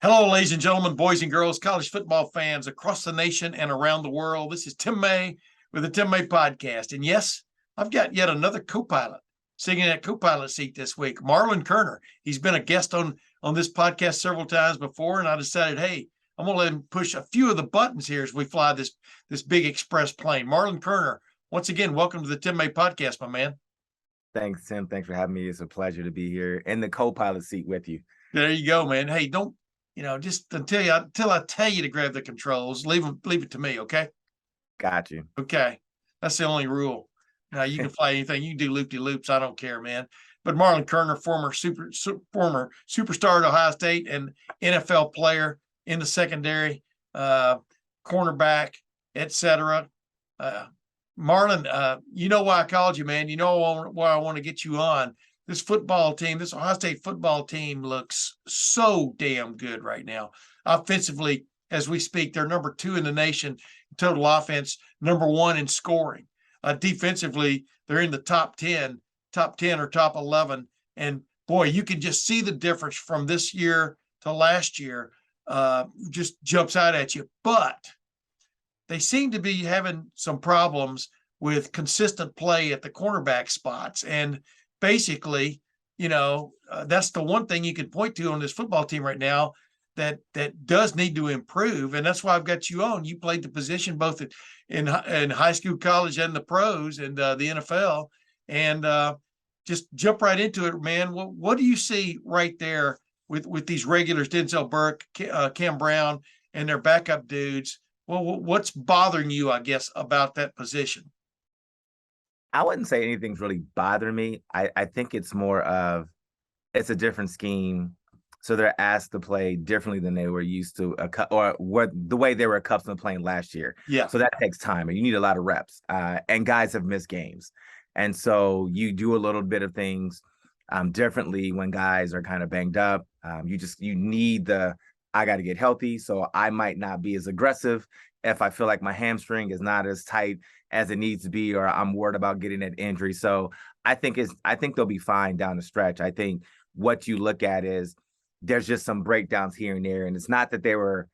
Hello, ladies and gentlemen, boys and girls, college football fans across the nation and around the world. This is Tim May with the Tim May Podcast. And yes, I've got yet another co-pilot sitting in that co-pilot seat this week, Marlon Kerner. He's been a guest on this podcast several times before, and I decided, hey, I'm going to let him push a few of the buttons here as we fly this big express plane. Marlon Kerner, once again, welcome to the Tim May Podcast, my man. Thanks, Tim. Thanks for having me. It's a pleasure to be here in the co-pilot seat with you. There you go, man. Hey, don't. Just until I tell you to grab the controls, leave it to me, okay? Got you. Okay, that's the only rule. Now you can fly anything, you can do loop-de-loops. I don't care, man. But Marlon Kerner, former superstar at Ohio State and NFL player in the secondary, cornerback, etc. Marlon, you know why I called you, man. You know why I want to get you on. This football team, this Ohio State football team looks so damn good right now. Offensively, as we speak, they're number 2 in the nation in total offense, number 1 in scoring. Defensively, they're in the top 10 or top 11. And boy, you can just see the difference from this year to last year. Just jumps out at you. But they seem to be having some problems with consistent play at the cornerback spots. And basically, that's the one thing you can point to on this football team right now that does need to improve. And that's why I've got you on. You played the position both in high school, college, and the pros and the NFL. And just jump right into it, man. What do you see right there with these regulars, Denzel Burke, Cam Brown, and their backup dudes? Well, what's bothering you, I guess, about that position? I wouldn't say anything's really bothering me. I think it's more of it's a different scheme. So they're asked to play differently than they were used to, the way they were accustomed to playing last year. Yeah. So that takes time, and you need a lot of reps. And guys have missed games. And so you do a little bit of things differently when guys are kind of banged up. You need I got to get healthy. So I might not be as aggressive if I feel like my hamstring is not as tight as it needs to be, or I'm worried about getting an injury. So I think they'll be fine down the stretch. I think what you look at is there's just some breakdowns here and there. And it's not that they were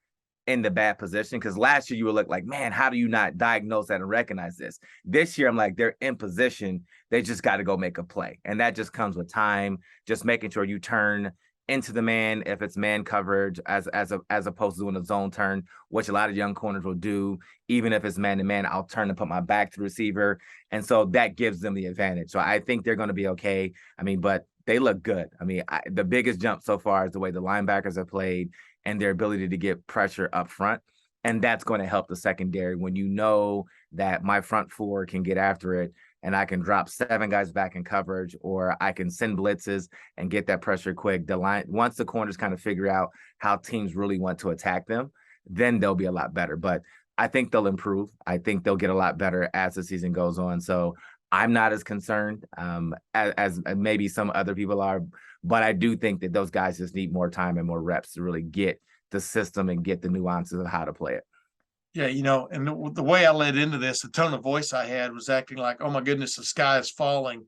in the bad position, because last year you would look like, man, how do you not diagnose that and recognize this? This year, I'm like, they're in position. They just got to go make a play. And that just comes with time, just making sure you turn into the man if it's man coverage as opposed to doing a zone turn, which a lot of young corners will do. Even if it's man to man, I'll turn and put my back to the receiver. And so that gives them the advantage. So I think they're going to be okay. I mean, but they look good. I mean, the biggest jump so far is the way the linebackers have played and their ability to get pressure up front. And that's going to help the secondary when you know that my front four can get after it, and I can drop 7 guys back in coverage, or I can send blitzes and get that pressure quick. The line, once the corners kind of figure out how teams really want to attack them, then they'll be a lot better. But I think they'll improve. I think they'll get a lot better as the season goes on. So I'm not as concerned as maybe some other people are, but I do think that those guys just need more time and more reps to really get the system and get the nuances of how to play it. Yeah, and the way I led into this, the tone of voice I had was acting like, oh my goodness, the sky is falling.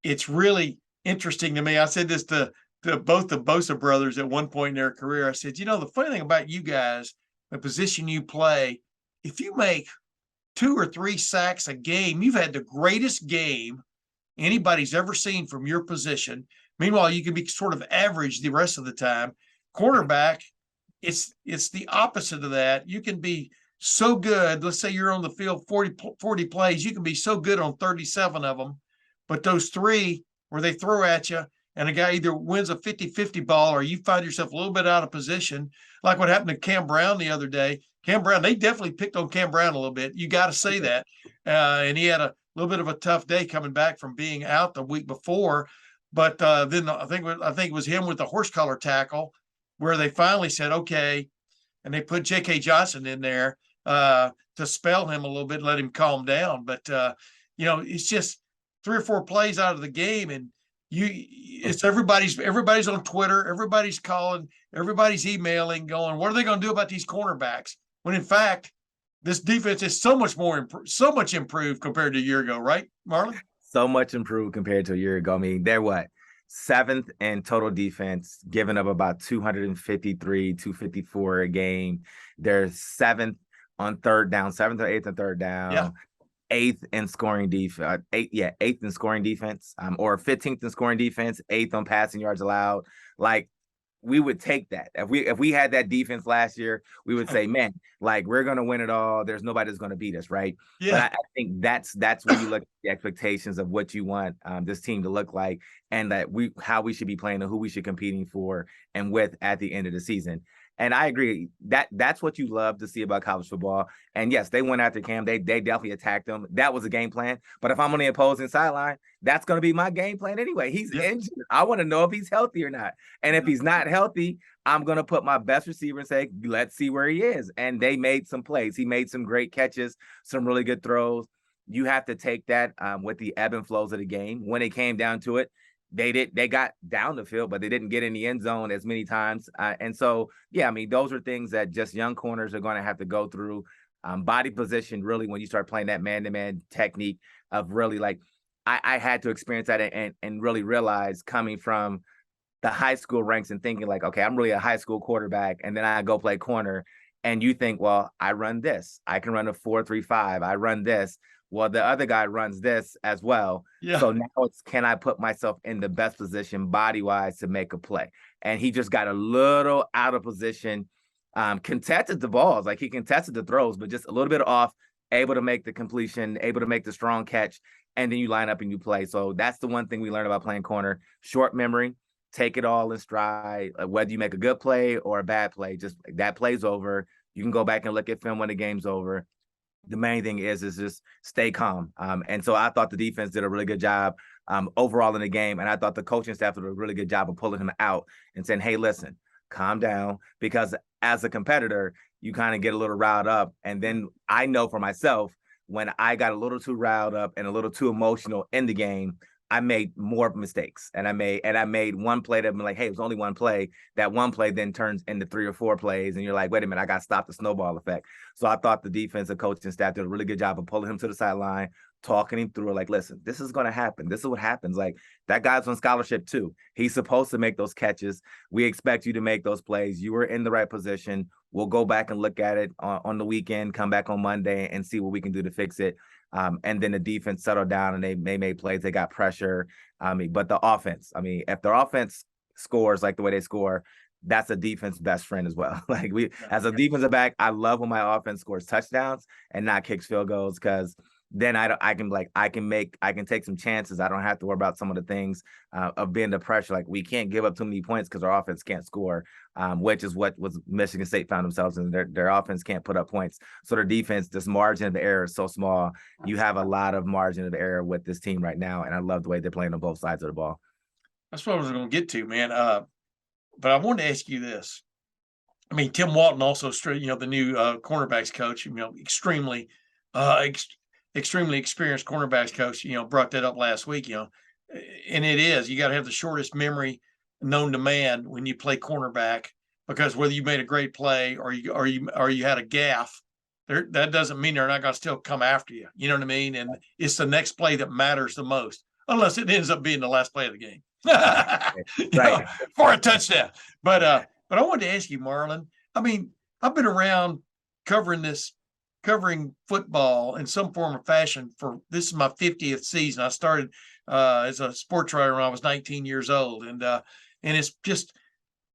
It's really interesting to me. I said this to both the Bosa brothers at one point in their career. I said, the funny thing about you guys, the position you play, if you make 2 or 3 sacks a game, you've had the greatest game anybody's ever seen from your position. Meanwhile, you can be sort of average the rest of the time. Cornerback, it's the opposite of that. You can be so good. Let's say you're on the field 40 plays. You can be so good on 37 of them. But those 3 where they throw at you and a guy either wins a 50-50 ball or you find yourself a little bit out of position, like what happened to Cam Brown the other day. Cam Brown, they definitely picked on Cam Brown a little bit. You got to say that. And he had a little bit of a tough day coming back from being out the week before. But then I think it was him with the horse collar tackle, where they finally said, okay, and they put J.K. Johnson in there to spell him a little bit, let him calm down. But, it's just 3 or 4 plays out of the game, and it's everybody's on Twitter, everybody's calling, everybody's emailing, going, what are they going to do about these cornerbacks? When, in fact, this defense is so much improved compared to a year ago, right, Marlon? So much improved compared to a year ago. I mean, they're what? 7th in total defense, giving up about 253, 254 a game. They're 7th on third down, 7th or 8th on third down. Yeah. 8th in scoring defense, 8th in scoring defense, or 15th in scoring defense, 8th on passing yards allowed. Like, we would take that. If we had that defense last year, we would say, man, like, we're gonna win it all. There's nobody that's gonna beat us, right? Yeah. But I think that's when you look at the expectations of what you want this team to look like, and that how we should be playing and who we should be competing for and with at the end of the season. And I agree that's what you love to see about college football. And yes, they went after Cam. They definitely attacked him. That was a game plan. But if I'm on the opposing sideline, that's going to be my game plan anyway. He's injured. I want to know if he's healthy or not. And if he's not healthy, I'm going to put my best receiver and say, let's see where he is. And they made some plays. He made some great catches, some really good throws. You have to take that with the ebb and flows of the game. When it came down to it, they got down the field, but they didn't get in the end zone as many times. And so, yeah, I mean, those are things that just young corners are going to have to go through. Body position, really, when you start playing that man-to-man technique of really, like, I had to experience that and really realize, coming from the high school ranks and thinking like, okay, I'm really a high school quarterback. And then I go play corner, and you think, well, I run this. I can run a 4-3-5. I run this. Well, the other guy runs this as well. Yeah. So now it's, can I put myself in the best position body-wise to make a play? And he just got a little out of position, contested the balls. Like, he contested the throws, but just a little bit off, able to make the completion, able to make the strong catch, and then you line up and you play. So that's the one thing we learned about playing corner. Short memory, take it all in stride. Whether you make a good play or a bad play, just that play's over. You can go back and look at film when the game's over. The main thing is just stay calm. And so I thought the defense did a really good job overall in the game. And I thought the coaching staff did a really good job of pulling him out and saying, hey, listen, calm down. Because as a competitor, you kind of get a little riled up. And then I know for myself, when I got a little too riled up and a little too emotional in the game, I made more mistakes. And I made one play that I'm like, hey, it was only one play. That one play then turns into 3 or 4 plays. And you're like, wait a minute, I got to stop the snowball effect. So I thought the defensive coaching staff did a really good job of pulling him to the sideline, talking him through it, like, listen, this is going to happen. This is what happens. Like, that guy's on scholarship too. He's supposed to make those catches. We expect you to make those plays. You were in the right position. We'll go back and look at it on the weekend, come back on Monday and see what we can do to fix it. And then the defense settled down and they made plays. They got pressure. But the offense, if their offense scores like the way they score, that's a defense best friend as well. Like, as a defensive back, I love when my offense scores touchdowns and not kicks field goals, because then I can take some chances. I don't have to worry about some of the things of being the pressure. Like, we can't give up too many points because our offense can't score, which is what was Michigan State found themselves in. Their offense can't put up points. So their defense, this margin of error is so small. You have a lot of margin of error with this team right now, and I love the way they're playing on both sides of the ball. That's what I was going to get to, man. But I wanted to ask you this. I mean, Tim Walton also, the new cornerbacks coach, extremely experienced cornerbacks coach, brought that up last week, and it is, you got to have the shortest memory known to man when you play cornerback, because whether you made a great play or you had a gaff, that doesn't mean they're not going to still come after you. You know what I mean? And it's the next play that matters the most, unless it ends up being the last play of the game. Right. For a touchdown. But I wanted to ask you, Marlon, I mean, I've been around covering football in some form or fashion this is my 50th season. I started as a sports writer when I was 19 years old. And it's just,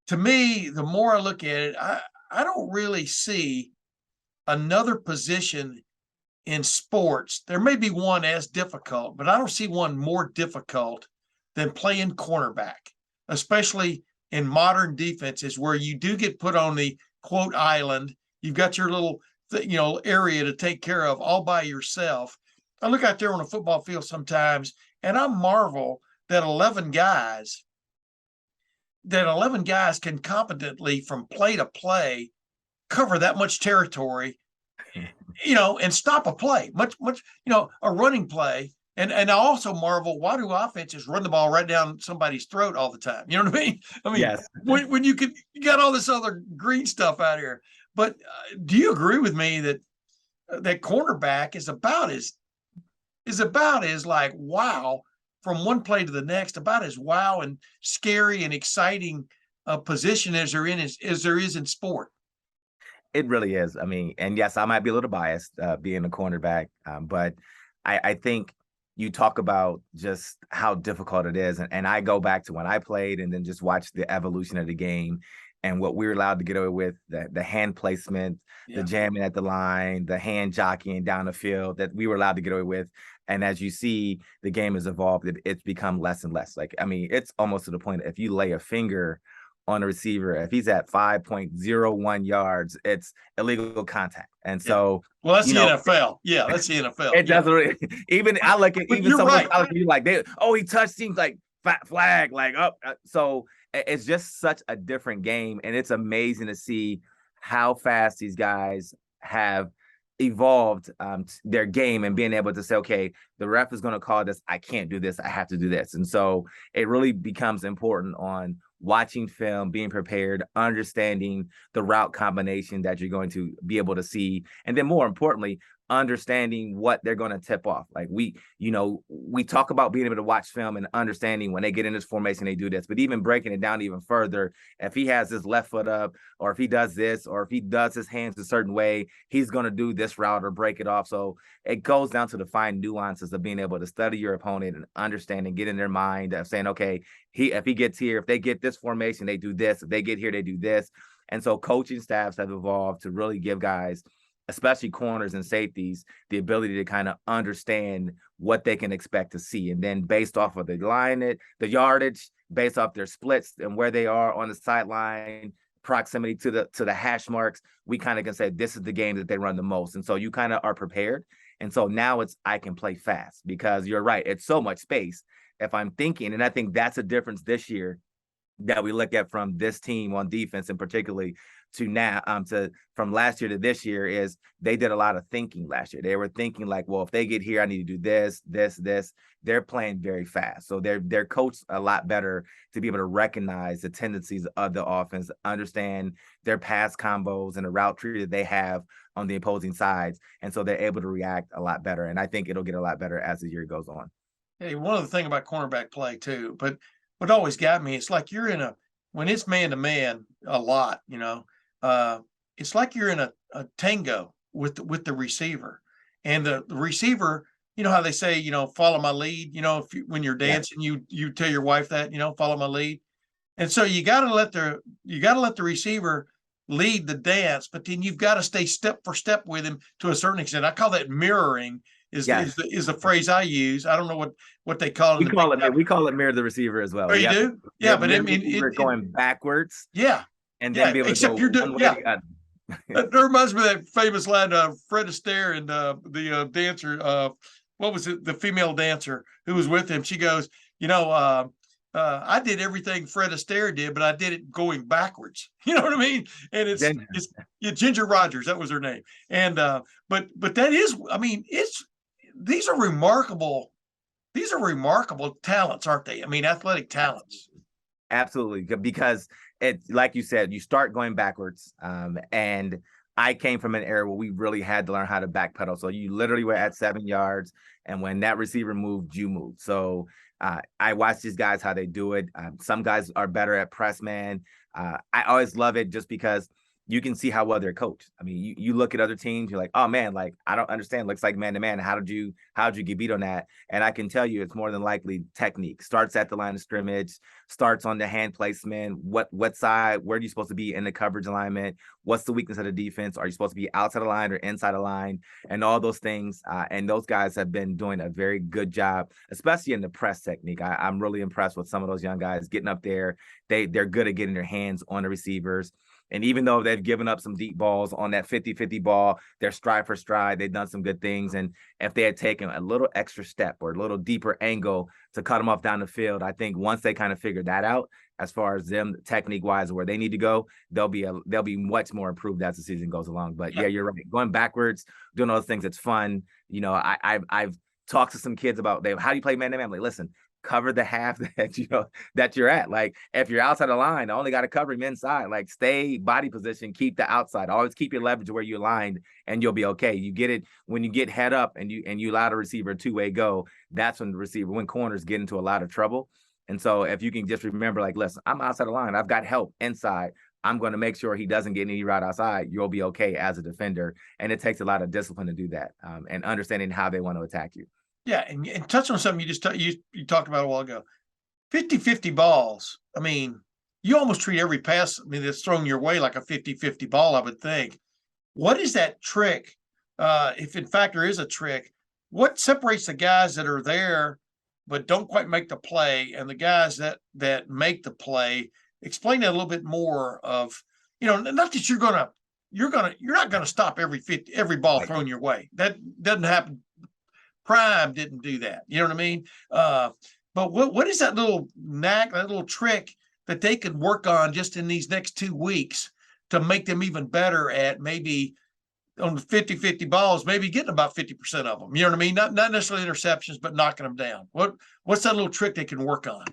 to me, the more I look at it, I don't really see another position in sports. There may be one as difficult, but I don't see one more difficult than playing cornerback, especially in modern defenses where you do get put on the quote island. You've got your little area to take care of all by yourself. I look out there on a football field sometimes and I marvel that 11 guys can competently, from play to play, cover that much territory, and stop a play, much, a running play. And I also marvel, why do offenses run the ball right down somebody's throat all the time? You know what I mean? Yes. when you got all this other green stuff out here. But do you agree with me that cornerback is about as like, wow, from one play to the next, about as wow and scary and exciting a position as there is in sport. It really is. I mean, and yes, I might be a little biased being a cornerback, but I think you talk about just how difficult it is. And I go back to when I played and then just watch the evolution of the game and what we were allowed to get away with, the hand placement, the jamming at the line, the hand jockeying down the field that we were allowed to get away with. And as you see, the game has evolved. It's become less and less. Like, I mean, it's almost to the point that if you lay a finger on a receiver, if he's at 5.01 yards, it's illegal contact. And so, well, that's the NFL. Yeah, that's the NFL. It doesn't really, even I look at even someone right. like he touched teams like flag, like up. So it's just such a different game, and it's amazing to see how fast these guys have evolved their game and being able to say, okay, the ref is going to call this. I can't do this. I have to do this. And so it really becomes important on watching film, being prepared, understanding the route combination that you're going to be able to see. And then more importantly, understanding what they're going to tip off. Like we talk about being able to watch film and understanding when they get in this formation, they do this, but even breaking it down even further, if he has his left foot up, or if he does this, or if he does his hands a certain way, he's going to do this route or break it off. So it goes down to the fine nuances of being able to study your opponent and understand and get in their mind of saying, okay, if he gets here, if they get this formation, they do this. If they get here, they do this. And so coaching staffs have evolved to really give guys, especially corners and safeties, the ability to kind of understand what they can expect to see. And then based off of the the yardage, based off their splits and where they are on the sideline, proximity to the hash marks, we kind of can say this is the game that they run the most. And so you kind of are prepared. And so now I can play fast, because you're right. It's so much space. If I'm thinking, and I think that's a difference this year that we look at from this team on defense, and particularly to now, from last year to this year, is they did a lot of thinking last year. They were thinking like, well, if they get here, I need to do this. They're playing very fast. So they're coached a lot better to be able to recognize the tendencies of the offense, understand their pass combos and the route tree that they have on the opposing sides. And so they're able to react a lot better. And I think it'll get a lot better as the year goes on. Hey, one other thing about cornerback play too, but what always got me, it's like you're in when it's man to man a lot, it's like you're in a tango with the receiver, and the receiver, you know how they say, follow my lead, when you're dancing, you tell your wife that, follow my lead. And so you got to let the receiver lead the dance, but then you've got to stay step for step with him to a certain extent. I call that mirroring. Is the phrase I use. I don't know what they call it. We call it mirror the receiver as well. Oh, you do? Yeah, but I mean, we're going backwards. Yeah, and then be able to go you're doing. one Yeah, way. that reminds me of that famous line, Fred Astaire and the dancer. What was it? The female dancer who was with him. She goes, I did everything Fred Astaire did, but I did it going backwards. You know what I mean? And it's Ginger Rogers. That was her name. And but that is, I mean, these are remarkable talents, aren't they? I mean, athletic talents. Absolutely, because it's like you said, you start going backwards. And I came from an era where we really had to learn how to backpedal. So you literally were at 7 yards, and when that receiver moved, you moved. So I watch these guys, how they do it. Some guys are better at press man. I always love it just because you can see how well they're coached. I mean, you look at other teams, you're like, oh man, like I don't understand. Looks like man to man. How did you get beat on that? And I can tell you, it's more than likely technique. Starts at the line of scrimmage, starts on the hand placement. What side? Where are you supposed to be in the coverage alignment? What's the weakness of the defense? Are you supposed to be outside the line or inside the line? And all those things. And those guys have been doing a very good job, especially in the press technique. I'm really impressed with some of those young guys getting up there. They're good at getting their hands on the receivers. And even though they've given up some deep balls on that 50-50 ball, they're stride for stride. They've done some good things. And if they had taken a little extra step or a little deeper angle to cut them off down the field, I think once they kind of figure that out, as far as them technique-wise where they need to go, they'll be much more improved as the season goes along. But yeah, you're right. Going backwards, doing all those things, it's fun. I've talked to some kids about how do you play man-to-man? I'm like, listen, cover the half that you're at. Like if you're outside the line, I only got to cover him inside. Like stay body position, keep the outside. Always keep your leverage where you're aligned, and you'll be okay. You get it when you get head up and you allow the receiver a two-way go. That's when corners get into a lot of trouble. And so if you can just remember, like, listen, I'm outside the line. I've got help inside. I'm going to make sure he doesn't get any route outside. You'll be okay as a defender. And it takes a lot of discipline to do that, and understanding how they want to attack you. Yeah, and touch on something you talked about a while ago. 50-50 balls. I mean, you almost treat every pass, that's thrown your way like a 50-50 ball, I would think. What is that trick? If in fact there is a trick, what separates the guys that are there but don't quite make the play and the guys that make the play? Explain that a little bit more of, not that you're not gonna stop every ball thrown your way. That doesn't happen. Prime didn't do that. You know what I mean? But what is that little knack, that little trick that they could work on just in these next 2 weeks to make them even better at maybe on the 50-50 balls, maybe getting about 50% of them? You know what I mean? Not necessarily interceptions, but knocking them down. What's that little trick they can work on?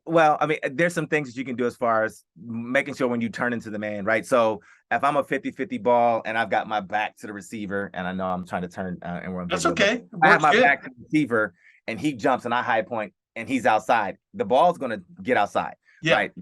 Well, I mean, there's some things that you can do as far as making sure when you turn into the man, right? So if I'm a 50-50 ball and I've got my back to the receiver, and I know I'm trying to turn and we're on That's video, okay. I have my back to the receiver and he jumps and I high point and he's outside. The ball's going to get outside. Yeah. Right.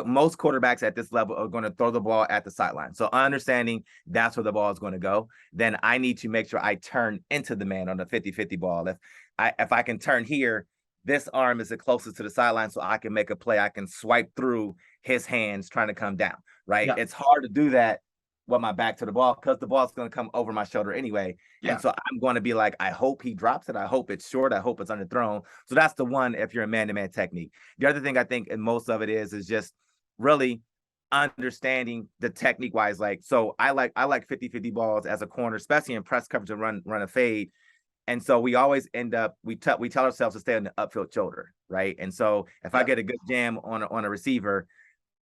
Most quarterbacks at this level are going to throw the ball at the sideline. So understanding that's where the ball is going to go, then I need to make sure I turn into the man on the 50-50 ball. If I can turn here, this arm is the closest to the sideline, so I can make a play. I can swipe through his hands trying to come down, right? Yeah. It's hard to do that with my back to the ball because the ball's going to come over my shoulder anyway. Yeah. And so I'm going to be like, I hope he drops it. I hope it's short. I hope it's underthrown. So that's the one if you're a man-to-man technique. The other thing I think, and most of it is just really understanding the technique-wise. Like, so I like 50-50 balls as a corner, especially in press coverage and run a fade. And so we always end up, we tell ourselves to stay on the upfield shoulder, right? And so if I get a good jam on a receiver,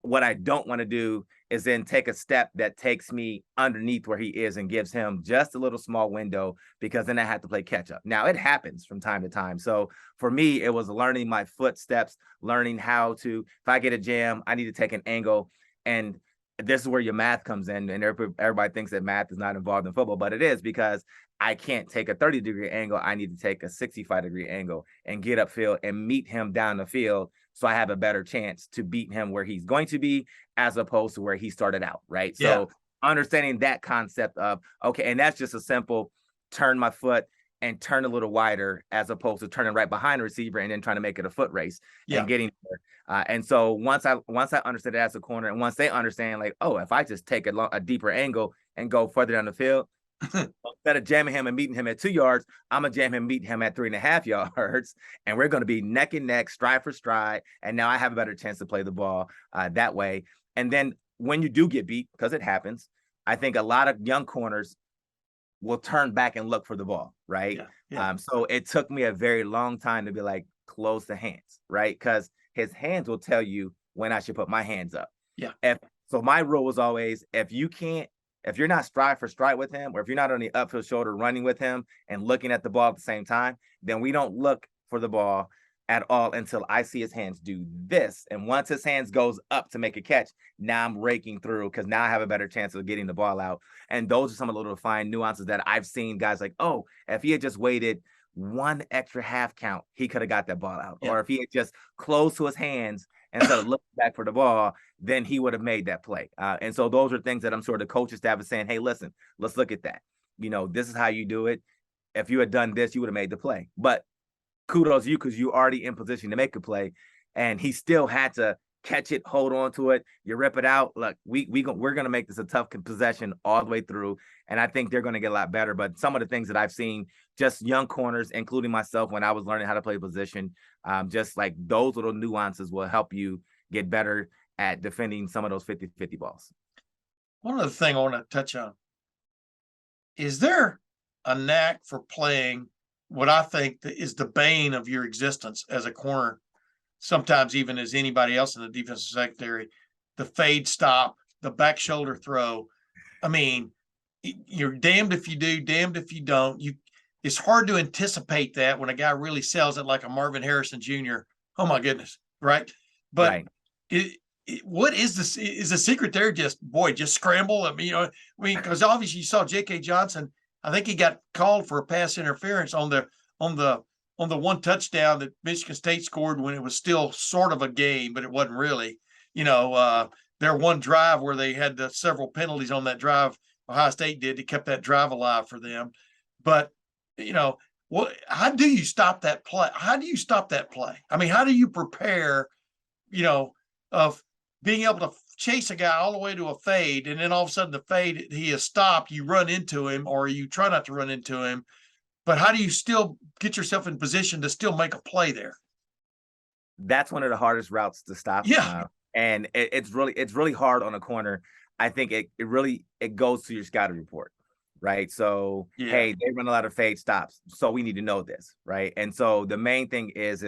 what I don't want to do is then take a step that takes me underneath where he is and gives him just a little small window, because then I have to play catch up. Now it happens from time to time. So for me, it was learning my footsteps, learning how to, if I get a jam, I need to take an angle. And this is where your math comes in. And everybody thinks that math is not involved in football, but it is, because I can't take a 30-degree angle. I need to take a 65-degree angle and get upfield and meet him down the field, so I have a better chance to beat him where he's going to be as opposed to where he started out, right? Yeah. So understanding that concept of, okay, and that's just a simple turn my foot and turn a little wider as opposed to turning right behind the receiver and then trying to make it a foot race and getting there. And so once I understood it as a corner, and once they understand, like, oh, if I just take a deeper angle and go further down the field, instead of jamming him and meeting him at 2 yards, I'm gonna jam him, meet him at 3.5 yards, and we're gonna be neck and neck, stride for stride. And now I have a better chance to play the ball that way. And then when you do get beat, because it happens, I think a lot of young corners will turn back and look for the ball, right? So it took me a very long time to be like, close the hands, right? Because his hands will tell you when I should put my hands up. So my rule was always, if you're not stride for stride with him, or if you're not on the upfield shoulder running with him and looking at the ball at the same time, then we don't look for the ball at all until I see his hands do this. And once his hands goes up to make a catch, now I'm raking through, because now I have a better chance of getting the ball out. And those are some of the little fine nuances that I've seen guys like, oh, if he had just waited one extra half count, he could have got that ball out. Or if he had just closed to his hands instead of looking back for the ball, then he would have made that play. And so those are things that I'm sure the coaching staff is saying, hey, listen, let's look at that. This is how you do it. If you had done this, you would have made the play. But kudos to you, because you're already in position to make a play. And he still had to catch it, hold on to it, you rip it out. Look, we're going to make this a tough possession all the way through. And I think they're going to get a lot better. But some of the things that I've seen, just young corners, including myself, when I was learning how to play position, just like those little nuances will help you get better at defending some of those 50-50 balls. One other thing I want to touch on. Is there a knack for playing what I think is the bane of your existence as a corner, sometimes even as anybody else in the defensive secondary, the fade stop, the back shoulder throw? I mean, you're damned if you do, damned if you don't. it's hard to anticipate that when a guy really sells it like a Marvin Harrison Jr. Oh my goodness, right? But Right. what is this? Is the secret there? Just scramble. I mean, because obviously you saw J.K. Johnson. I think he got called for a pass interference on the on the on the one touchdown that Michigan State scored when it was still sort of a game, but it wasn't really. Their one drive where they had the several penalties on that drive Ohio State did to keep that drive alive for them. But how do you stop that play? How do you stop that play? I mean, how do you prepare, of being able to chase a guy all the way to a fade, and then all of a sudden the fade, he has stopped, you run into him, or you try not to run into him. But how do you still get yourself in position to still make a play there? That's one of the hardest routes to stop. Yeah. And it's really hard on a corner. I think it goes to your scouting report, right? So, Yeah. hey, they run a lot of fade stops, so we need to know this, right? And so the main thing is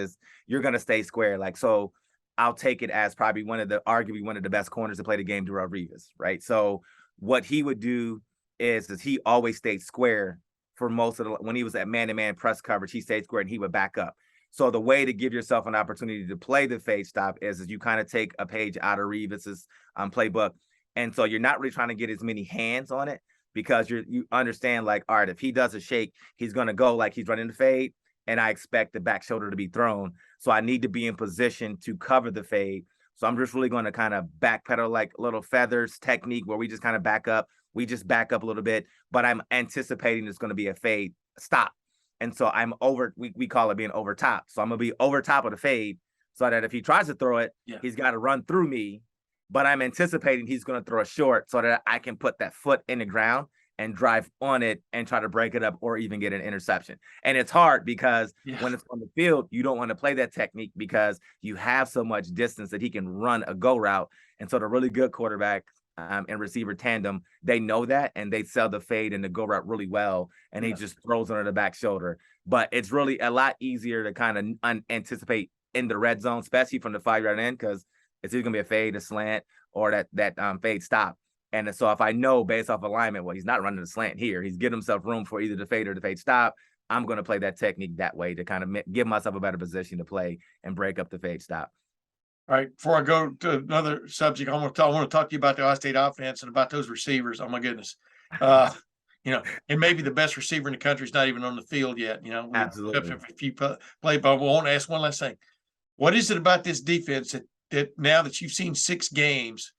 you're going to stay square. Like, so I'll take it as probably arguably one of the best corners to play the game, Darrelle Revis, right? So what he would do is he always stayed square for most of when he was at man-to-man press coverage, he stayed square and he would back up. So the way to give yourself an opportunity to play the fade stop is you kind of take a page out of Revis's playbook. And so you're not really trying to get as many hands on it, because you understand, like, all right, if he does a shake, he's going to go like he's running the fade, and I expect the back shoulder to be thrown. So I need to be in position to cover the fade. So I'm just really going to kind of backpedal like little feathers technique where we just kind of back up. We just back up a little bit, but I'm anticipating it's going to be a fade stop. And so I'm we call it being over top. So I'm going to be over top of the fade so that if he tries to throw it, he's got to run through me. But I'm anticipating he's going to throw a short so that I can put that foot in the ground and drive on it and try to break it up or even get an interception. And it's hard because when it's on the field, you don't want to play that technique because you have so much distance that he can run a go route. And so the really good quarterback and receiver tandem, they know that, and they sell the fade and the go route really well, and he just throws under the back shoulder. But it's really a lot easier to kind of anticipate in the red zone, especially from the 5-yard end, because it's either going to be a fade, a slant, or that fade stop. And so if I know based off alignment, well, he's not running the slant here, he's getting himself room for either the fade or the fade stop, I'm going to play that technique that way to kind of give myself a better position to play and break up the fade stop. All right, before I go to another subject, I want to talk to you about the Ohio State offense and about those receivers. Oh my goodness. And maybe the best receiver in the country is not even on the field yet. Absolutely. If you play, but I want to ask one last thing. What is it about this defense that now that you've seen 6 games,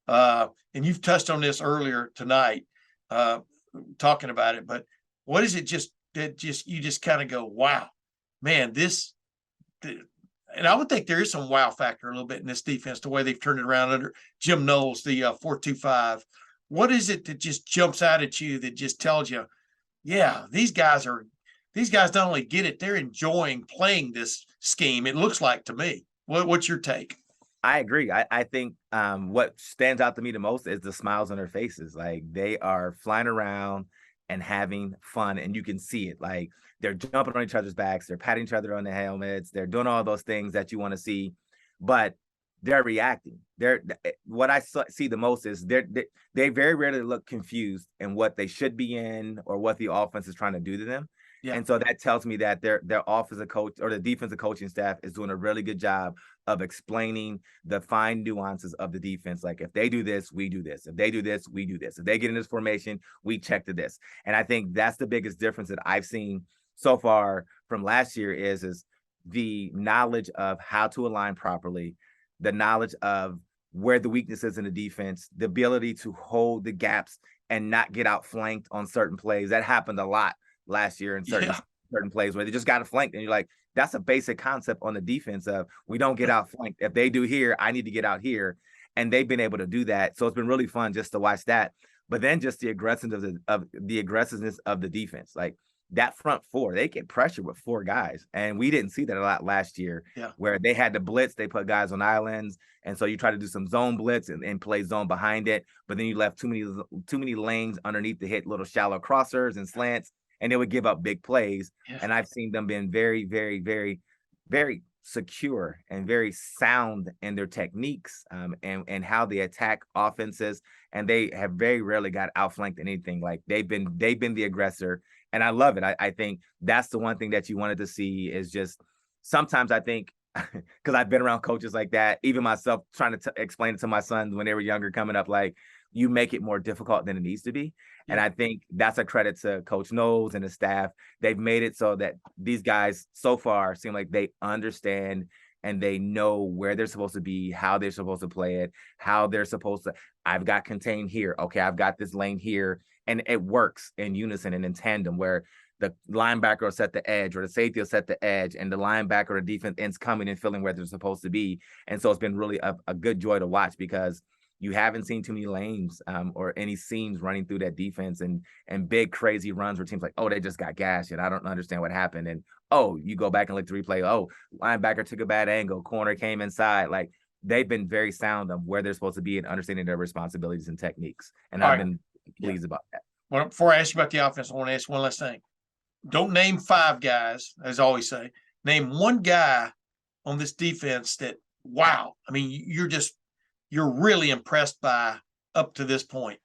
and you've touched on this earlier tonight, talking about it, but what is it you just kind of go, wow, man, and I would think there is some wow factor a little bit in this defense, the way they've turned it around under Jim Knowles, the 4-2-5. What is it that just jumps out at you that just tells you, yeah, these guys not only get it, they're enjoying playing this scheme, it looks like to me. What's your take? I agree. I think what stands out to me the most is the smiles on their faces. Like, they are flying around and having fun, and you can see it. Like, they're jumping on each other's backs, they're patting each other on the helmets, they're doing all those things that you want to see, but they're reacting. What I see the most is they very rarely look confused in what they should be in or what the offense is trying to do to them. Yeah. And so that tells me that their offensive coach or the defensive coaching staff is doing a really good job of explaining the fine nuances of the defense. Like, if they do this, we do this. If they do this, we do this. If they get in this formation, we check to this. And I think that's the biggest difference that I've seen so far from last year is the knowledge of how to align properly, the knowledge of where the weakness is in the defense, the ability to hold the gaps and not get outflanked on certain plays. That happened a lot last year in certain plays where they just got flanked, and you're like, that's a basic concept on the defense of we don't get outflanked. If they do here, I need to get out here, and they've been able to do that. So it's been really fun just to watch that. But then just the aggressiveness of the defense, like that front four, they get pressure with 4 guys, and we didn't see that a lot last year. Where they had to blitz, they put guys on islands, and so you try to do some zone blitz and play zone behind it, but then you left too many lanes underneath to hit little shallow crossers and slants, and they would give up big plays. And I've seen them being very, very, very, very secure and very sound in their techniques and how they attack offenses. And they have very rarely got outflanked in anything. Like, they've been the aggressor, And I love it. I think that's the one thing that you wanted to see is just sometimes I think because I've been around coaches like that, even myself trying to explain it to my sons when they were younger coming up, like you make it more difficult than it needs to be. And I think that's a credit to Coach Knowles and his staff. They've made it so that these guys so far seem like they understand and they know where they're supposed to be, how they're supposed to play it, how they're supposed to, I've got contain here. Okay, I've got this lane here. And it works in unison and in tandem where the linebacker will set the edge or the safety will set the edge and the linebacker or the defense ends coming and filling where they're supposed to be. And so it's been really a good joy to watch because you haven't seen too many lanes or any seams running through that defense and big crazy runs where teams like, oh, they just got gashed and I don't understand what happened. And, oh, you go back and look at the replay. Oh, linebacker took a bad angle. Corner came inside. Like they've been very sound of where they're supposed to be and understanding their responsibilities and techniques. And I've been pleased about that. Well, before I ask you about the offense, I want to ask one last thing. Don't name 5 guys, as I always say. Name one guy on this defense that, wow, I mean, you're really impressed by up to this point.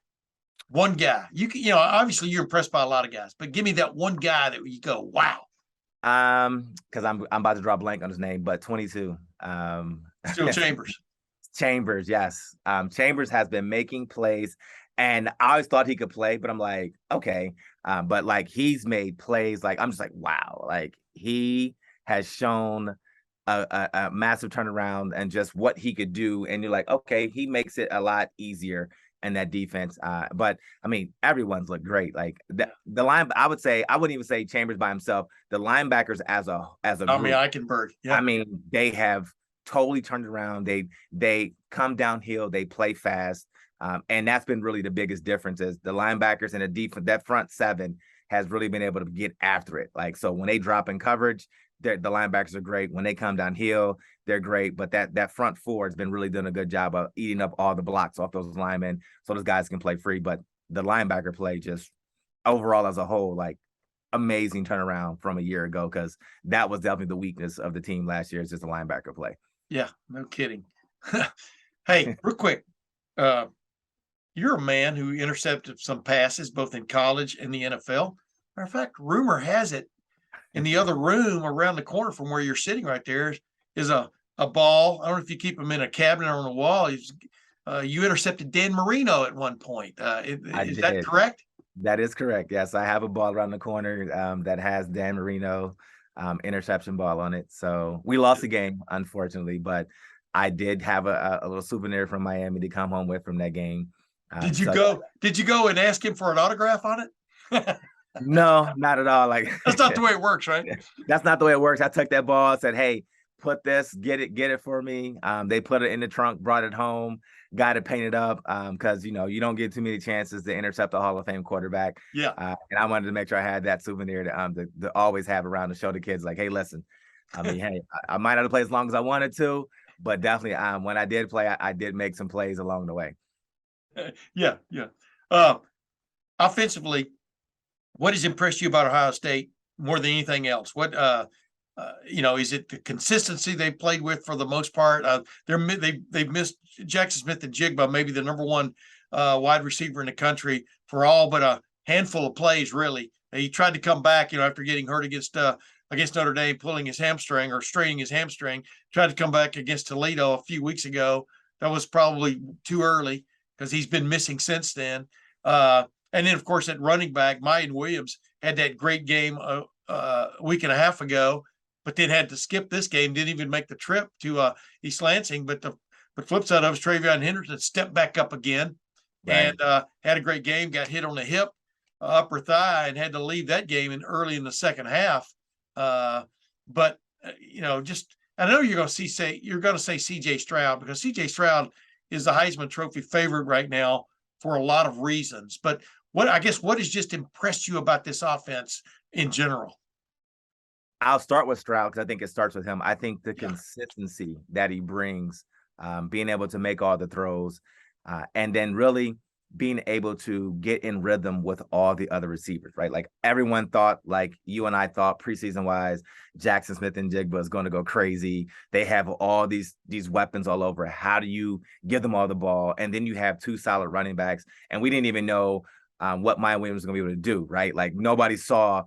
One guy. Obviously you're impressed by a lot of guys, but give me that one guy that you go, wow. Because I'm about to draw a blank on his name, but 22. Still Chambers. Chambers, yes. Chambers has been making plays. And I always thought he could play, but I'm like, okay. But like he's made plays, like I'm just like, wow, like he has shown a massive turnaround and just what he could do. And you're like, okay, he makes it a lot easier in that defense. But I mean, everyone's looked great. Like the line, I would say, I wouldn't even say Chambers by himself. The linebackers as a group, Eichenberg. Yeah. I mean, they have totally turned around. They come downhill, they play fast. And that's been really the biggest difference is the linebackers and the defense, that front 7 has really been able to get after it. Like, so when they drop in coverage, the linebackers are great. When they come downhill, they're great. But that front 4 has been really doing a good job of eating up all the blocks off those linemen so those guys can play free. But the linebacker play just overall as a whole, like amazing turnaround from a year ago because that was definitely the weakness of the team last year is just the linebacker play. Yeah, no kidding. Hey, real quick. You're a man who intercepted some passes both in college and the NFL. Matter of fact, rumor has it in the other room around the corner from where you're sitting right there is a ball. I don't know if you keep them in a cabinet or on the wall. You intercepted Dan Marino at one point. Is that correct? That is correct. Yes, I have a ball around the corner that has Dan Marino interception ball on it. So we lost the game, unfortunately, but I did have a little souvenir from Miami to come home with from that game. Did you go and ask him for an autograph on it? No, not at all. Like that's not the way it works, right? That's not the way it works. I took that ball, said, "Hey, put this, get it for me." They put it in the trunk, brought it home, got it painted up. Because you don't get too many chances to intercept a Hall of Fame quarterback. Yeah. And I wanted to make sure I had that souvenir to always have around to show the kids, like, hey, listen. I mean, hey, I might not have played as long as I wanted to, but definitely when I did play, I did make some plays along the way. Yeah. Offensively, what has impressed you about Ohio State more than anything else? What is it the consistency they played with for the most part? They've missed Jackson Smith and Jigba, maybe the number 1 wide receiver in the country for all but a handful of plays. Really, he tried to come back, after getting hurt against Notre Dame, pulling his hamstring or straining his hamstring. Tried to come back against Toledo a few weeks ago. That was probably too early, because he's been missing since then. And then, of course, at running back, Mayan Williams had that great game a week and a half ago, but then had to skip this game, didn't even make the trip to East Lansing. But flip side of it, Travion Henderson stepped back up again and had a great game, got hit on the hip, upper thigh, and had to leave that game early in the second half. But I know you're going to say C.J. Stroud, because C.J. Stroud is the Heisman Trophy favorite right now for a lot of reasons. But what has just impressed you about this offense in general? I'll start with Stroud because I think it starts with him. I think the consistency that he brings, being able to make all the throws, and then really being able to get in rhythm with all the other receivers, right? Like everyone thought, like you and I thought preseason wise, Jackson Smith and Jigba is going to go crazy. They have all these weapons all over. How do you give them all the ball? And then you have 2 solid running backs. And we didn't even know what Maya Williams was going to be able to do, right? Like nobody saw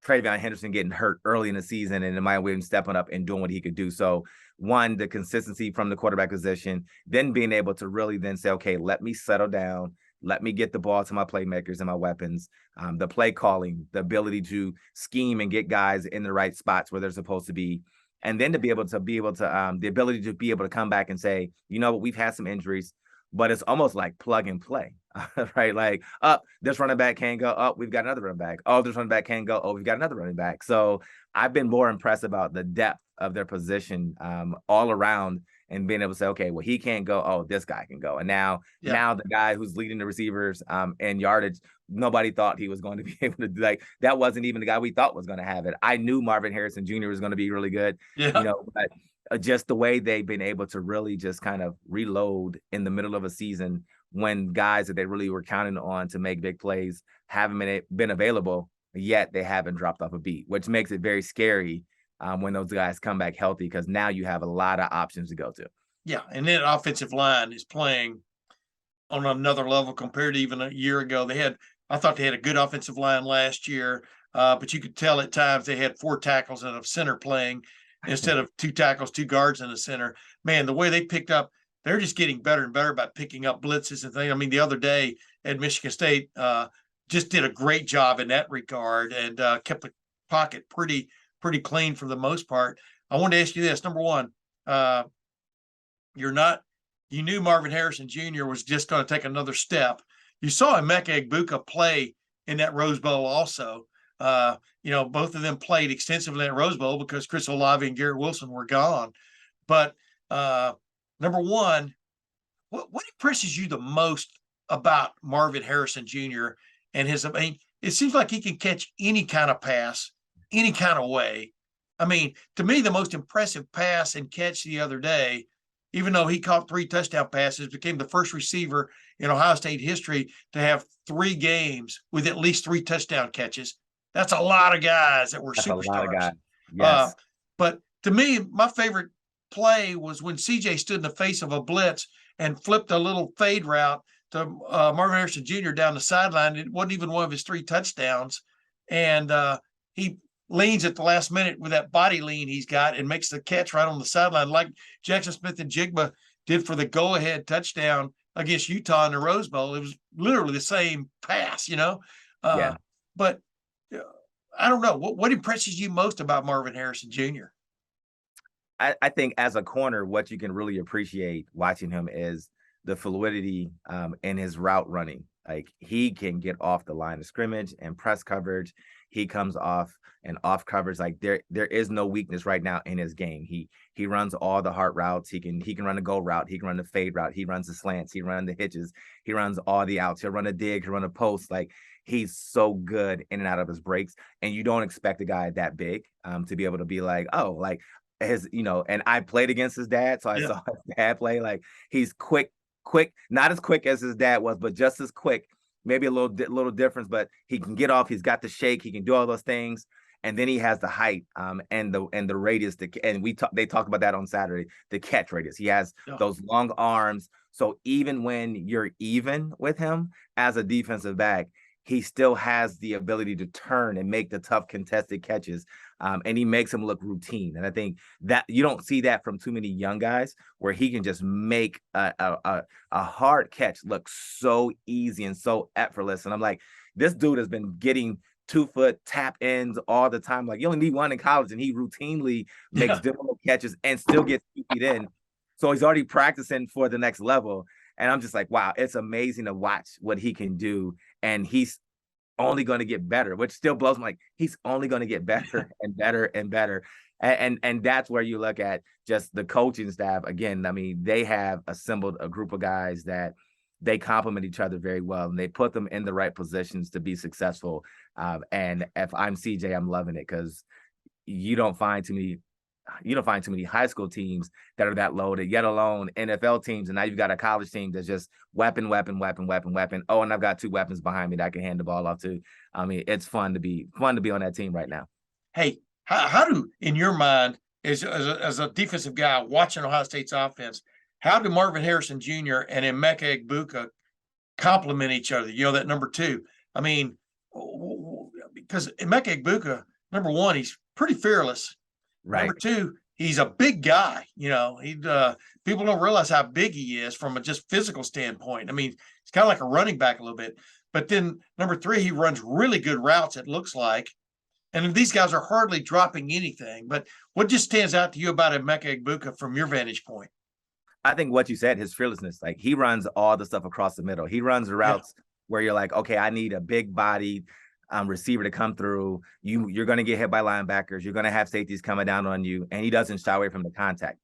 Travion Henderson getting hurt early in the season and then Maya Williams stepping up and doing what he could do. So one, the consistency from the quarterback position, then being able to really then say, okay, let me settle down. Let me get the ball to my playmakers and my weapons, the play calling, the ability to scheme and get guys in the right spots where they're supposed to be. And then to be able to the ability to be able to come back and say, you know what, we've had some injuries, but it's almost like plug and play, right? Like, this running back can't go. Oh, we've got another running back. Oh, this running back can't go. Oh, we've got another running back. So I've been more impressed about the depth of their position all around and being able to say, okay, well, he can't go. Oh, this guy can go. And now the guy who's leading the receivers in yardage, nobody thought he was going to be able to do, like, that wasn't even the guy we thought was going to have it. I knew Marvin Harrison Jr. was going to be really good, but just the way they've been able to really just kind of reload in the middle of a season when guys that they really were counting on to make big plays haven't been available, yet they haven't dropped off a beat, which makes it very scary when those guys come back healthy, because now you have a lot of options to go to. Yeah, and then offensive line is playing on another level compared to even a year ago. I thought they had a good offensive line last year, but you could tell at times they had 4 tackles and a center playing instead of 2 tackles, 2 guards in the center. Man, the way they picked up, they're just getting better and better about picking up blitzes and things. I mean, the other day at Michigan State just did a great job in that regard and kept the pocket pretty clean for the most part. I wanted to ask you this. Number one, you knew Marvin Harrison Jr. was just going to take another step. You saw Mecca Buca play in that Rose Bowl also. Both of them played extensively in that Rose Bowl because Chris Olave and Garrett Wilson were gone. But number one, what impresses you the most about Marvin Harrison Jr. and it seems like he can catch any kind of pass, any kind of way. I mean, to me, the most impressive pass and catch the other day, even though he caught 3 touchdown passes, became the first receiver in Ohio State history to have 3 games with at least 3 touchdown catches. That's a lot of guys that were superstars. A lot of guys. Yes. But to me, my favorite play was when CJ stood in the face of a blitz and flipped a little fade route to Marvin Harrison Jr. down the sideline. It wasn't even one of his 3 touchdowns. And he leans at the last minute with that body lean he's got and makes the catch right on the sideline, like Jackson Smith and Jigba did for the go-ahead touchdown against Utah in the Rose Bowl. It was literally the same pass, But I don't know. What impresses you most about Marvin Harrison Jr.? I think as a corner, what you can really appreciate watching him is the fluidity in his route running. Like, he can get off the line of scrimmage and press coverage. He comes off and off coverage. Like, there is no weakness right now in his game. He runs all the hard routes. He can run a go route. He can run the fade route. He runs the slants. He runs the hitches. He runs all the outs. He'll run a dig. He'll run a post. Like, he's so good in and out of his breaks. And you don't expect a guy that big to be able to be like, oh, like and I played against his dad. So I saw his dad play. Like, he's quick, not as quick as his dad was, but just as quick. Maybe a little difference, but he can get off. He's got the shake. He can do all those things, and then he has the height and the radius. They talked about that on Saturday. The catch radius. He has those long arms. So even when you're even with him as a defensive back, he still has the ability to turn and make the tough contested catches. And he makes them look routine. And I think that you don't see that from too many young guys, where he can just make a hard catch look so easy and so effortless. And I'm like, this dude has been getting 2-foot tap ends all the time. Like, you only need one in college, and he routinely makes difficult catches and still gets 2 feet in. So he's already practicing for the next level. And I'm just like, wow, it's amazing to watch what he can do. And he's only going to get better, which still blows me. Like, he's only going to get better and better and better. And that's where you look at just the coaching staff. Again, I mean, they have assembled a group of guys that they complement each other very well, and they put them in the right positions to be successful. And if I'm CJ, I'm loving it, because you don't find too many high school teams that are that loaded, yet alone NFL teams. And now you've got a college team that's just weapon. Oh, and I've got 2 weapons behind me that I can hand the ball off to. I mean, it's fun to be on that team right now. Hey, how do, in your mind, as a defensive guy watching Ohio State's offense, how do Marvin Harrison Jr. and Mecca Buca complement each other? That number 2. I mean, because Mecca Buca, number one, he's pretty fearless. Right. Number two, he's a big guy. People don't realize how big he is from a just physical standpoint. I mean, he's kind of like a running back a little bit. But then number three, he runs really good routes, it looks like. And these guys are hardly dropping anything. But what just stands out to you about Mecca Buca from your vantage point? I think what you said, his fearlessness, like he runs all the stuff across the middle. He runs the routes where you're like, okay, I need a big bodied receiver to come through. You're going to get hit by linebackers. You're going to have safeties coming down on you, and he doesn't shy away from the contact.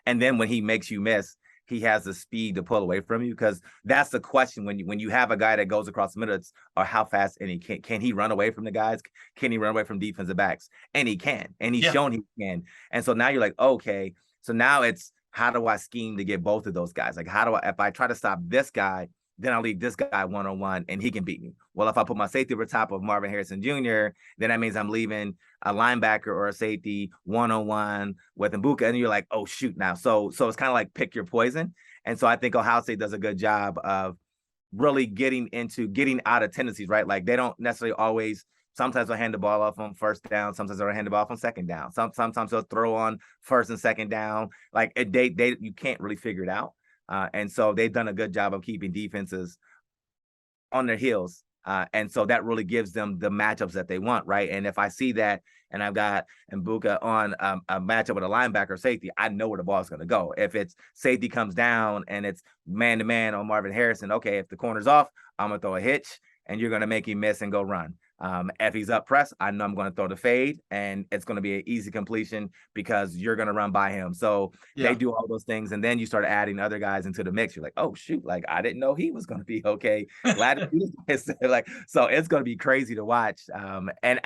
And then when he makes you miss, he has the speed to pull away from you, because that's the question when you have a guy that goes across the middle. It's how fast, and can he run away from the guys? Can he run away from defensive backs? And he can, and he's shown he can. And so now you're like, okay, so now it's, how do I scheme to get both of those guys? Like, if I try to stop this guy, then I'll leave this guy one-on-one and he can beat me. Well, if I put my safety over top of Marvin Harrison Jr., then that means I'm leaving a linebacker or a safety one-on-one with Buca, and you're like, oh, shoot now. So it's kind of like pick your poison. And so I think Ohio State does a good job of really getting out of tendencies, right? Like, they don't necessarily always. Sometimes they'll hand the ball off on first down. Sometimes they'll hand the ball off on second down. Sometimes they'll throw on first and second down. Like, you can't really figure it out. And so they've done a good job of keeping defenses on their heels. And so that really gives them the matchups that they want, right? And if I see that and I've got Buca on a matchup with a linebacker or safety, I know where the ball is going to go. If it's safety comes down and it's man-to-man on Marvin Harrison, okay, if the corner's off, I'm going to throw a hitch and you're going to make him miss and go run. If he's up press, I know I'm going to throw the fade, and it's going to be an easy completion because you're going to run by him. So they do all those things, and then you start adding other guys into the mix. You're like, oh shoot, like I didn't know he was going to be okay. Glad to see this. Like, so it's going to be crazy to watch. And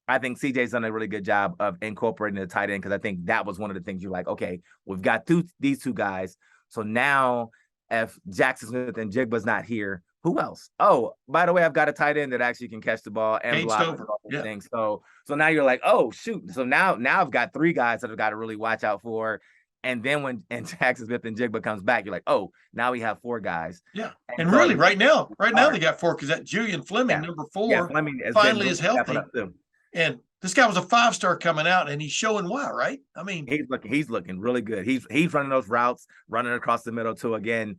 I think CJ's done a really good job of incorporating the tight end, because I think that was one of the things you're like, okay, we've got these two guys. So now if Jackson Smith and Jigba's not here, who else? Oh, by the way, I've got a tight end that actually can catch the ball and block things. So now you're like, oh shoot. So now I've got three guys that I've got to really watch out for. And then when Jackson Smith and Jigba comes back, you're like, oh, now we have four guys. Yeah. And so really right now they got four, because that Julian Fleming, number 4, Fleming finally is healthy. And this guy was a 5-star coming out, and he's showing why, right? I mean, he's looking really good. He's running those routes, running across the middle too. Again,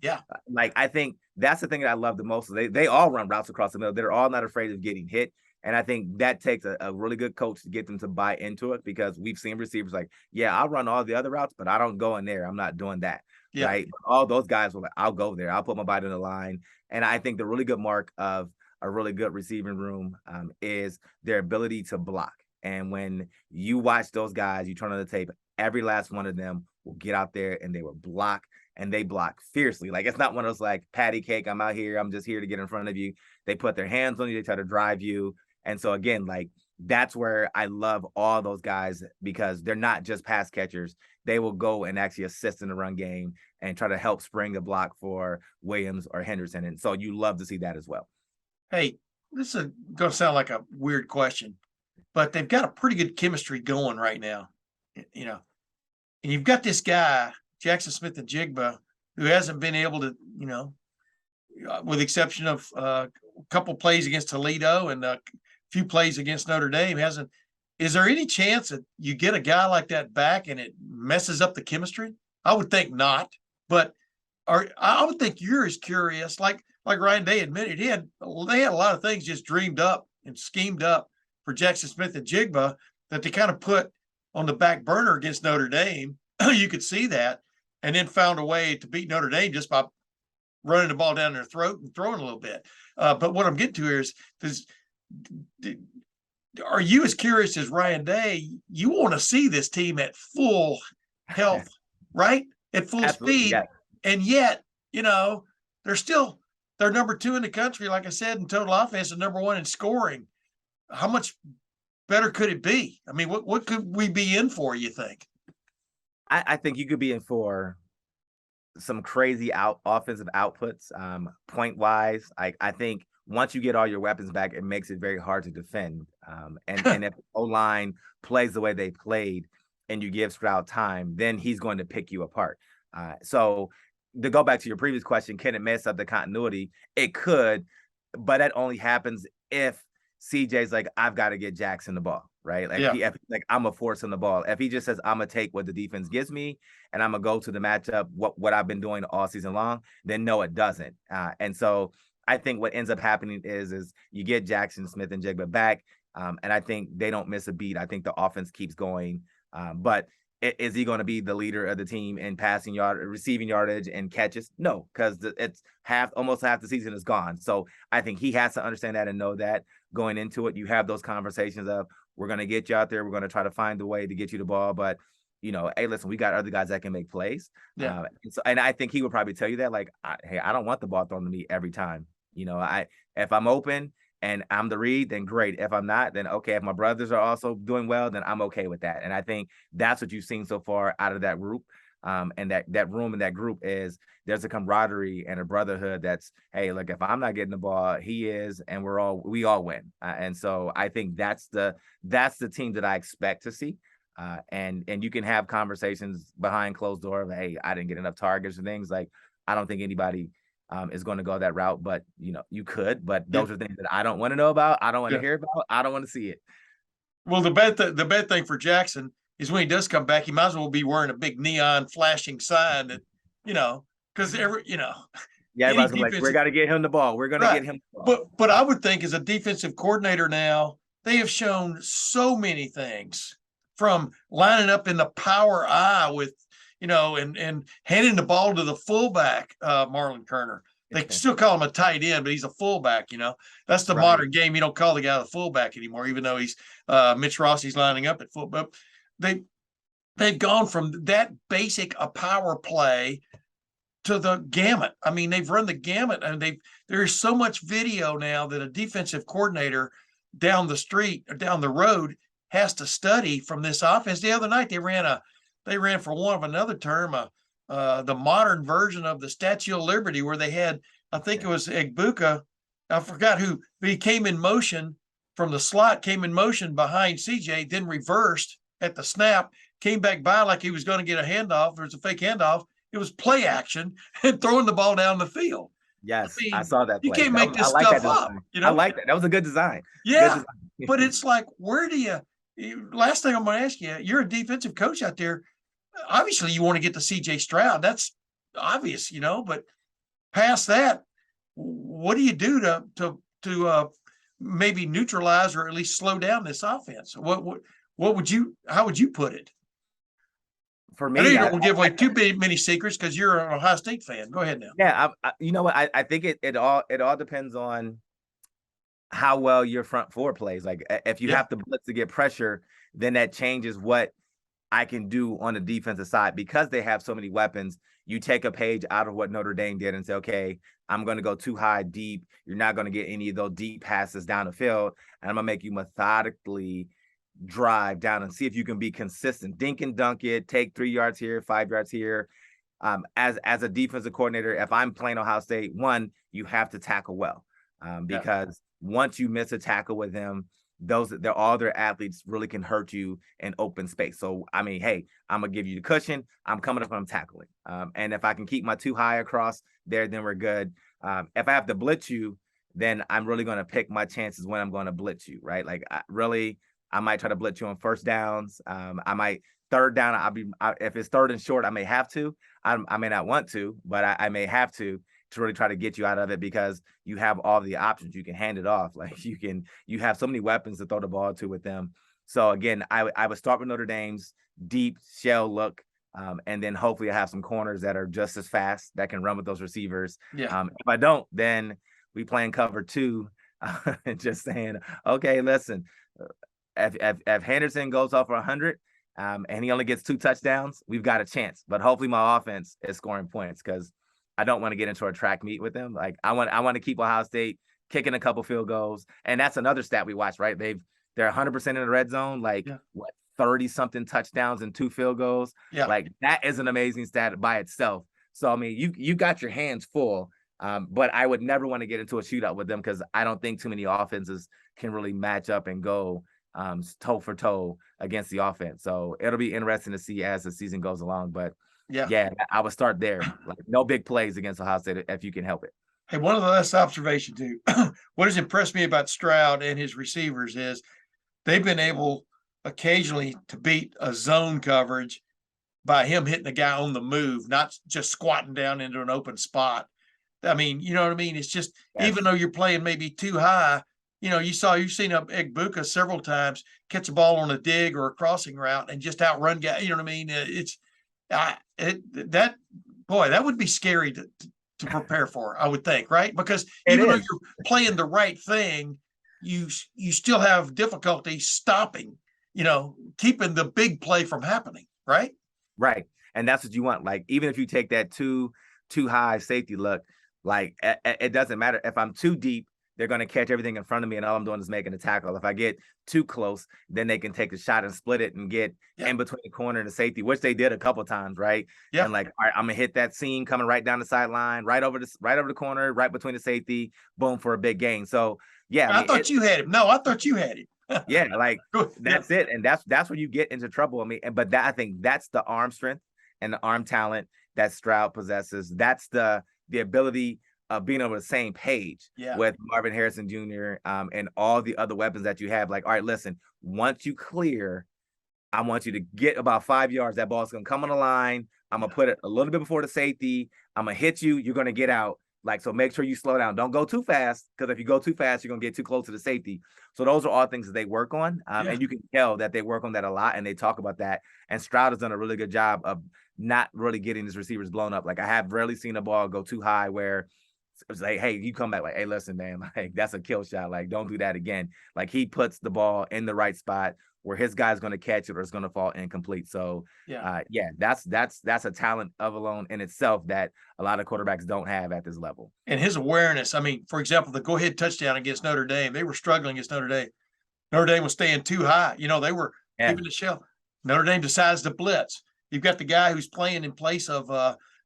like, I think that's the thing that I love the most. They all run routes across the middle. They're all not afraid of getting hit. And I think that takes a really good coach to get them to buy into it, because we've seen receivers like, I'll run all the other routes, but I don't go in there. I'm not doing that. Yeah. Right. All those guys were like, I'll go there. I'll put my body in the line. And I think the really good mark of a really good receiving room is their ability to block. And when you watch those guys, you turn on the tape, every last one of them will get out there and they will block, and they block fiercely. Like, it's not one of those like patty cake, I'm out here, I'm just here to get in front of you. They put their hands on you, they try to drive you. And so again, like, that's where I love all those guys, because they're not just pass catchers. They will go and actually assist in the run game and try to help spring the block for Williams or Henderson. And so you love to see that as well. Hey, this is going to sound like a weird question, but they've got a pretty good chemistry going right now, and you've got this guy, Jackson Smith and Jigba, who hasn't been able to, with the exception of a couple plays against Toledo and a few plays against Notre Dame, is there any chance that you get a guy like that back and it messes up the chemistry? I would think not, but I would think you're as curious, like Ryan Day admitted, they had a lot of things just dreamed up and schemed up for Jackson Smith and Jigba that they kind of put on the back burner against Notre Dame. You could see that, and then found a way to beat Notre Dame just by running the ball down their throat and throwing a little bit. But what I'm getting to here is, are you as curious as Ryan Day? You want to see this team at full health, right? At full speed. Yeah. And yet, they're number 2 in the country, like I said, in total offense, and number 1 in scoring. How much better could it be? I mean, what could we be in for, you think? I think you could be in for some crazy offensive outputs, point wise. I think once you get all your weapons back, it makes it very hard to defend. And if O-line plays the way they played and you give Stroud time, then he's going to pick you apart. So to go back to your previous question, can it mess up the continuity? It could. but that only happens if CJ's like, I've got to get Jackson the ball, right? Like, Yeah. like I'm a force on the ball. If he just says, I'm going to take what the defense gives me and I'm going to go to the matchup, what I've been doing all season long, then no, it doesn't. And so I think what ends up happening is you get Jackson, Smith, and Jigba back. And I think they don't miss a beat. I think the offense keeps going. But is he going to be the leader of the team in passing receiving yardage and catches? No, because it's almost half the season is gone. So I think he has to understand that and know that going into it. You have those conversations of, we're going to get you out there. We're going to try to find a way to get you the ball. But, hey, listen, we got other guys that can make plays. Yeah. And I think he would probably tell you that, like, hey, I don't want the ball thrown to me every time. If I'm open and I'm the read, then great. If I'm not, then okay. If my brothers are also doing well, then I'm okay with that. And I think that's what you've seen so far out of that group. And that room and that group is there's a camaraderie and a brotherhood that's, hey, look, if I'm not getting the ball, he is, and we all win. And so I think that's the team that I expect to see. And you can have conversations behind closed door of, hey, I didn't get enough targets and things. Like, I don't think anybody is going to go that route, but you could, but those are things that I don't want to know about. I don't want to hear about. I don't want to see it. Well, the bad thing for Jackson is when he does come back, he might as well be wearing a big neon flashing sign that, because everybody's like, we got to get him the ball. We're going to get him the ball. But I would think as a defensive coordinator now, they have shown so many things, from lining up in the power eye with, and handing the ball to the fullback, Marlon Kerner. They still call him a tight end, but he's a fullback. That's the modern game. You don't call the guy the fullback anymore, even though he's Mitch Rossi's lining up at fullback. They've gone from that basic a power play to the gamut. I mean, they've run the gamut, and there's so much video now that a defensive coordinator down the street or down the road has to study from this offense. The other night they ran for one of another term, the modern version of the Statue of Liberty, where they had, I think it was Buca, I forgot who, but he came in motion from the slot, came in motion behind CJ, then reversed at the snap, came back by like he was going to get a handoff. There was a fake handoff. It was play action and throwing the ball down the field. Yes, I saw that play. You can't make this stuff up. I like that. That was a good design. Yeah, good design. But it's like, where do you? Last thing I'm going to ask you, you're a defensive coach out there. Obviously, you want to get to CJ Stroud. That's obvious, but past that, what do you do to maybe neutralize or at least slow down this offense? What would you? How would you put it? For me, I know you don't give away too many secrets because you're an Ohio State fan. Go ahead now. Yeah, you know what? I think it all depends on how well your front four plays. Like, if you have to blitz to get pressure, then that changes what I can do on the defensive side. Because they have so many weapons, you take a page out of what Notre Dame did and say, okay, I'm going to go too high, deep. You're not going to get any of those deep passes down the field. And I'm going to make you methodically drive down and see if you can be consistent. Dink and dunk it, take 3 yards here, 5 yards here. As a defensive coordinator, if I'm playing Ohio State, one, you have to tackle well. Because once you miss a tackle with them, all their athletes really can hurt you in open space. So, I mean, hey, I'm going to give you the cushion. I'm coming up and I'm tackling. And if I can keep my too high across there, then we're good. If I have to blitz you, then I'm really going to pick my chances when I'm going to blitz you, right? Like, I might try to blitz you on first downs. I might third down. If it's third and short, I may have to. I may not want to, but I may have to really try to get you out of it, because you have all the options. You can hand it off. Like, you have so many weapons to throw the ball to with them. So again, I would start with Notre Dame's deep shell look. And then hopefully I have some corners that are just as fast that can run with those receivers. Yeah. If I don't, then we play in cover 2, and just saying, okay, listen, if Henderson goes off for 100, and he only gets 2 touchdowns, we've got a chance. But hopefully my offense is scoring points, because I don't want to get into a track meet with them. Like, I want to keep Ohio State kicking a couple field goals. And that's another stat we watch, right? They're 100% in the red zone, 30 something touchdowns and 2 field goals. Yeah. Like, that is an amazing stat by itself. So, I mean, you got your hands full, but I would never want to get into a shootout with them, because I don't think too many offenses can really match up and go toe for toe against the offense. So it'll be interesting to see as the season goes along. But yeah, I would start there. Like, no big plays against Ohio State if you can help it. Hey, one of the last observation too. What has impressed me about Stroud and his receivers is they've been able occasionally to beat a zone coverage by him hitting the guy on the move, not just squatting down into an open spot. I mean, you know what I mean? It's just, even Yes. though you're playing maybe too high, you've seen a Buca several times catch a ball on a dig or a crossing route and just outrun guy. You know what I mean? That boy, that would be scary to prepare for, I would think, right? Because It even though is. you're playing the right thing, you still have difficulty stopping, keeping the big play from happening, right? Right. And that's what you want. Like, even if you take that too high safety look, like it doesn't matter. If I'm too deep, they're going to catch everything in front of me, and all I'm doing is making a tackle. If I get too close, then they can take a shot and split it and get in between the corner and the safety, which they did a couple times, right? Yeah. And like, all right, I'm gonna hit that seam coming right down the sideline, right over the corner, right between the safety, boom, for a big gain. So yeah, I I mean, thought you had him. No, I thought you had him. yeah, like that's Yeah. it, and that's where you get into trouble. I mean, but I think that's the arm strength and the arm talent that Stroud possesses. That's the ability of being on the same page with Marvin Harrison Jr. And all the other weapons that you have. Like, all right, listen, once you clear, I want you to get about 5 yards. That ball's gonna come on the line. I'm gonna put it a little bit before the safety. I'm gonna hit you. You're gonna get out. Like, so make sure you slow down. Don't go too fast, because if you go too fast, you're gonna get too close to the safety. So those are all things that they work on, and you can tell that they work on that a lot, and they talk about that. And Stroud has done a really good job of not really getting his receivers blown up. Like, I have rarely seen a ball go too high where it's like, hey, you come back, like, hey, listen, man, like, that's a kill shot. Like, don't do that again. Like, he puts the ball in the right spot where his guy's going to catch it or it's going to fall incomplete. So that's a talent of alone in itself that a lot of quarterbacks don't have at this level. And his awareness. I mean, for example, the go-ahead touchdown against Notre Dame, they were struggling against Notre Dame. Notre Dame was staying too high. They were keeping the shell. Notre Dame decides to blitz. You've got the guy who's playing in place of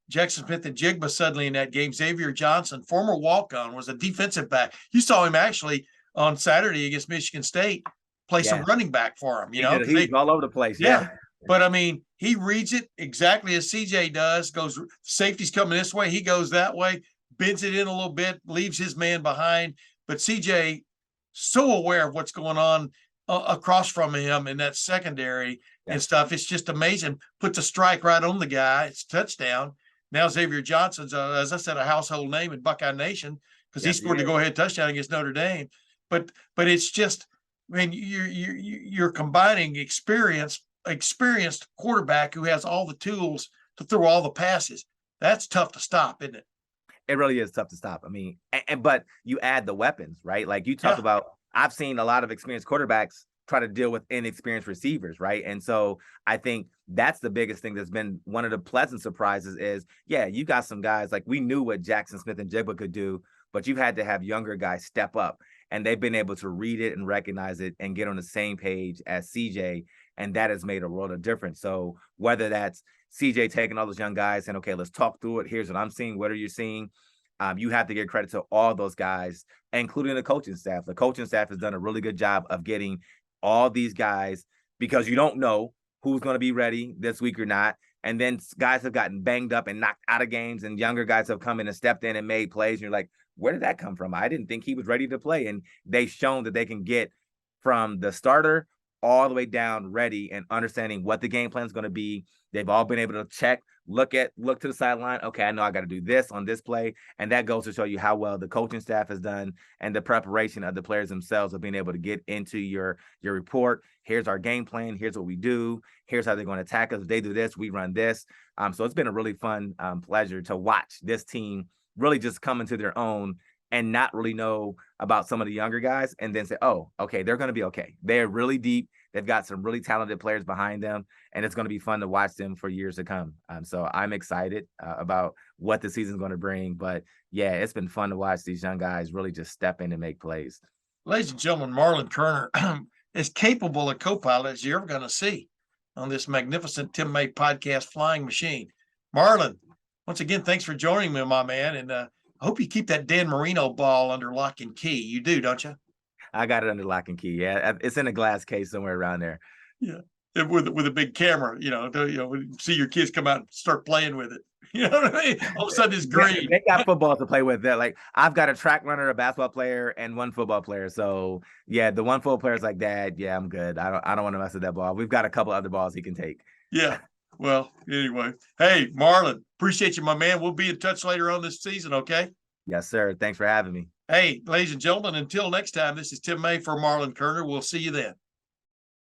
Jackson Smith and Jigba suddenly in that game. Xavier Johnson, former walk-on, was a defensive back. You saw him actually on Saturday against Michigan State play some running back for him. He was all over the place. Yeah. But I mean, he reads it exactly as CJ does. Goes, safety's coming this way, he goes that way, bends it in a little bit, leaves his man behind. But CJ, so aware of what's going on across from him in that secondary and stuff. It's just amazing. Puts a strike right on the guy. It's touchdown. Now Xavier Johnson's, as I said, a household name in Buckeye Nation because he scored the go-ahead touchdown against Notre Dame. But it's just, I mean, you're combining experienced quarterback who has all the tools to throw all the passes. That's tough to stop, isn't it? It really is tough to stop. I mean, but you add the weapons, right? Like you talk about, I've seen a lot of experienced quarterbacks try to deal with inexperienced receivers, right? And so I think that's the biggest thing that's been one of the pleasant surprises is, you got some guys, like we knew what Jackson Smith and Jigba could do, but you had to have younger guys step up, and they've been able to read it and recognize it and get on the same page as CJ, and that has made a world of difference. So whether that's CJ taking all those young guys and, okay, let's talk through it. Here's what I'm seeing. What are you seeing? You have to give credit to all those guys, including the coaching staff. The coaching staff has done a really good job of getting all these guys, because you don't know who's going to be ready this week or not. And then guys have gotten banged up and knocked out of games, and younger guys have come in and stepped in and made plays. And you're like, where did that come from? I didn't think he was ready to play. And they've shown that they can get from the starter all the way down ready and understanding what the game plan is going to be. They've all been able to check, look to the sideline. Okay, I know I got to do this on this play. And that goes to show you how well the coaching staff has done and the preparation of the players themselves of being able to get into your report. Here's our game plan. Here's what we do. Here's how they're going to attack us. If they do this, we run this. So it's been a really fun pleasure to watch this team really just come into their own and not really know about some of the younger guys, and then say, oh, okay, they're going to be okay. They're really deep. They've got some really talented players behind them, and it's going to be fun to watch them for years to come. So I'm excited about what the season's going to bring. But it's been fun to watch these young guys really just step in and make plays. Ladies and gentlemen, Marlon Kerner, as capable a co-pilot as you're ever going to see on this magnificent Tim May podcast flying machine. Marlon, once again, thanks for joining me, my man. And I hope you keep that Dan Marino ball under lock and key. You do, don't you? I got it under lock and key. Yeah, it's in a glass case somewhere around there. Yeah, with a big camera. See your kids come out and start playing with it. You know what I mean? All of a sudden it's green. They got footballs to play with. They're like, I've got a track runner, a basketball player, and one football player. So yeah, the one football player is like, Dad, yeah, I'm good. I don't want to mess with that ball. We've got a couple other balls he can take. Yeah. Well, anyway. Hey, Marlon, appreciate you, my man. We'll be in touch later on this season, okay? Yes, sir. Thanks for having me. Hey, ladies and gentlemen, until next time, this is Tim May for Marlon Kerner. We'll see you then.